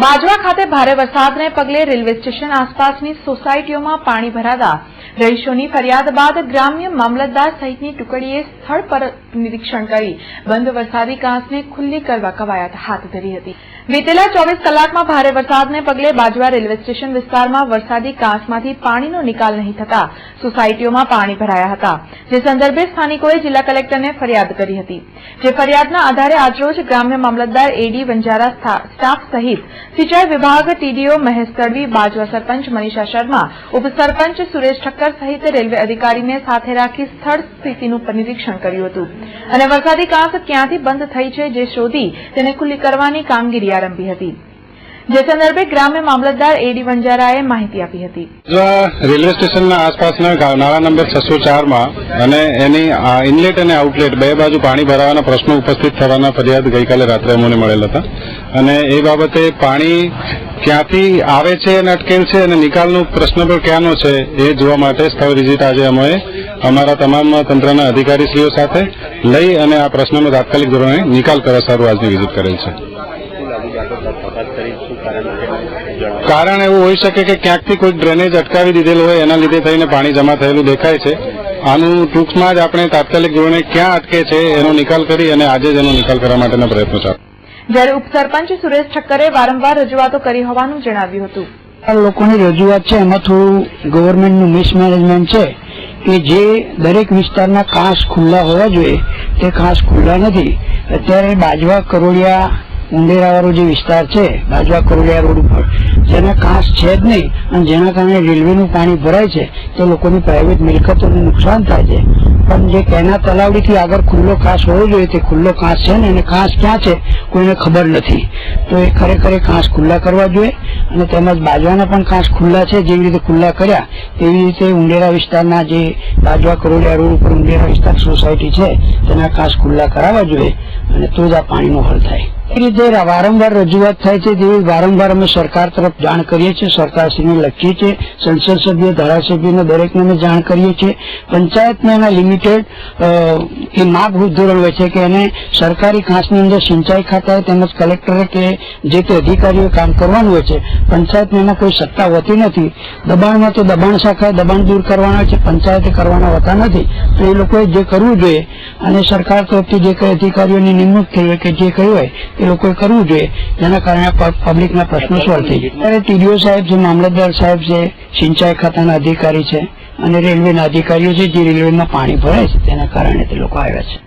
બાજવા ખાતે ભારે વરસાદને પગલે રેલવે સ્ટેશન આસપાસની સોસાયટીઓમાં પાણી ભરાતા રહીશોની ફરિયાદ બાદ ગ્રામ્ય મામલતદાર સહિતની ટુકડીએ સ્થળ પર નિરીક્ષણ કરી બંધ વરસાદી કાંસને ખુલ્લી કરવા કવાયત હાથ ધરી હતી। વીતેલા 24 કલાકમાં ભારે વરસાદને પગલે બાજવા રેલવે સ્ટેશન વિસ્તારમાં વરસાદી કાંસમાંથી પાણીનો નિકાલ નહીં થતા સોસાયટીઓમાં પાણી ભરાયા હતા, જે સંદર્ભે સ્થાનિકોએ જિલ્લા કલેક્ટરને ફરિયાદ કરી હતી। જે ફરિયાદના આધારે આજરોજ ગ્રામ્ય મામલતદાર એડી વંજારા સ્ટાફ સહિત સિંચાઈ વિભાગ, ટીડીઓ મહેશ તડવી, બાજવા સરપંચ મનીષા શર્મા, ઉપસરપંચ સુરેશ ઠક્કર સહિત રેલવે અધિકારીને સાથે રાખી સ્થળ સ્થિતિનું નિરીક્ષણ કર્યું હતું અને વરસાદી કાંસ ક્યાંથી બંધ થઈ છે જે શોધી તેને ખુલ્લી કરવાની કામગીરી આરંભી હતી, જે સંદર્ભે ગ્રામ્ય મામલતદાર એડી વંજારાએ માહિતી આપી હતી। રેલવે સ્ટેશનના આસપાસના નાળા નંબર 604 માં અને એની ઇનલેટ અને આઉટલેટ બે બાજુ પાણી ભરાવાના પ્રશ્નો ઉપસ્થિત થવાના ફરિયાદ ગઈકાલે રાત્રે અમને મળેલ હતા અને એ બાબતે પાણી ક્યાંથી આવે છે અને અટકેલ છે અને નિકાલનો પ્રશ્ન પણ ક્યાંનો છે એ જોવા માટે સ્થળ વિઝિટ આજે અમે અમારા તમામ તંત્રના અધિકારીશ્રીઓ સાથે લઈ અને આ પ્રશ્નનો તાત્કાલિક ધોરણે નિકાલ કરવા સારું આજની વિઝિટ કરેલ છે। કારણ એવું હોઈ શકે કે ક્યાંકથી કોઈ ડ્રેનેજ અટકાવી દીધેલું હોય એના લીધે થઈને પાણી જમા થયેલું દેખાય છે। આનું ટૂંકમાં જ આપણે તાત્કાલિક ધોરણે ક્યાં અટકે છે એનો નિકાલ કરી અને આજે જ એનો નિકાલ કરવા માટેના પ્રયત્નો ચાલુ। જ્યારે ઉપસરપંચ સુરેશ ઠક્કરે વારંવાર રજૂઆતો કરી હોવાનું જણાવ્યું હતું। લોકોની રજૂઆત છે એમાં થોડું ગવર્મેન્ટનું મિસમેનેજમેન્ટ છે કે જે દરેક વિસ્તારના કાંસ ખુલ્લા હોવા જોઈએ તે કાંસ ખુલ્લા નથી। અત્યારે બાજવા કરોડિયા ઉંડેરાવાળો જે વિસ્તાર છે બાજવા કરોડિયા રોડ ઉપર જેના કાંસ છે જ નહીં અને જેના કારણે રેલવેનું પાણી ભરાય છે તો લોકોની પ્રાઇવેટ મિલકતોને નુકસાન થાય છે, પણ જે કેના તલાવડીથી આગળ ખુલ્લો કાંસ હોવો જોઈએ તે ખુલ્લો કાંસ છે ને એને કાંસ ક્યાં છે કોઈને ખબર નથી, તો એ ખરેખર કાંસ ખુલ્લા કરવા જોઈએ અને તેમજ બાજવાના પણ કાંસ ખુલ્લા છે જેવી રીતે ખુલ્લા કર્યા તેવી રીતે ઉંડેરા વિસ્તારના જે બાજવા કરોડિયા રોડ ઉપર ઉંડેરા વિસ્તાર સોસાયટી છે તેના કાંસ ખુલ્લા કરાવવા જોઈએ અને તો જ આ પાણીનો હલ થાય। એ રીતે વારંવાર રજૂઆત થાય છે તેવી વારંવાર અમે સરકાર તરફ જાણ કરીએ છીએ, સરકારશ્રીને લખીએ છીએ, સંસદ સભ્ય ધારાસભ્યને દરેકને અમે જાણ કરીએ છીએ। પંચાયતને એના લિમિટેડ એ માપભૂત ધોરણ હોય છે કે એને સરકારી કાંસની અંદર સિંચાઈ ખાતાએ તેમજ કલેક્ટરે કે જે તે અધિકારીઓ કામ કરવાનું હોય છે, પંચાયતને એમાં કોઈ સત્તા હોતી નથી। દબાણમાં તો દબાણ શાખાએ દબાણ દૂર કરવાના હોય છે, પંચાયતે કરવાના હોતા નથી, તો એ લોકોએ જે કરવું જોઈએ અને સરકાર તરફથી જે કઈ અધિકારીઓની નિમણૂક થઈ હોય કે જે કહ્યું હોય એ લોકોએ કરવું જોઈએ, જેના કારણે પબ્લિકના પ્રશ્નો સોલ્વ થઈ જાય। ત્યારે ટીડીઓ સાહેબ છે, મામલતદાર સાહેબ છે, સિંચાઈ ખાતાના અધિકારી છે અને રેલવેના અધિકારીઓ છે જે રેલવેમાં પાણી ભરાય છે તેના કારણે તે લોકો આવ્યા છે।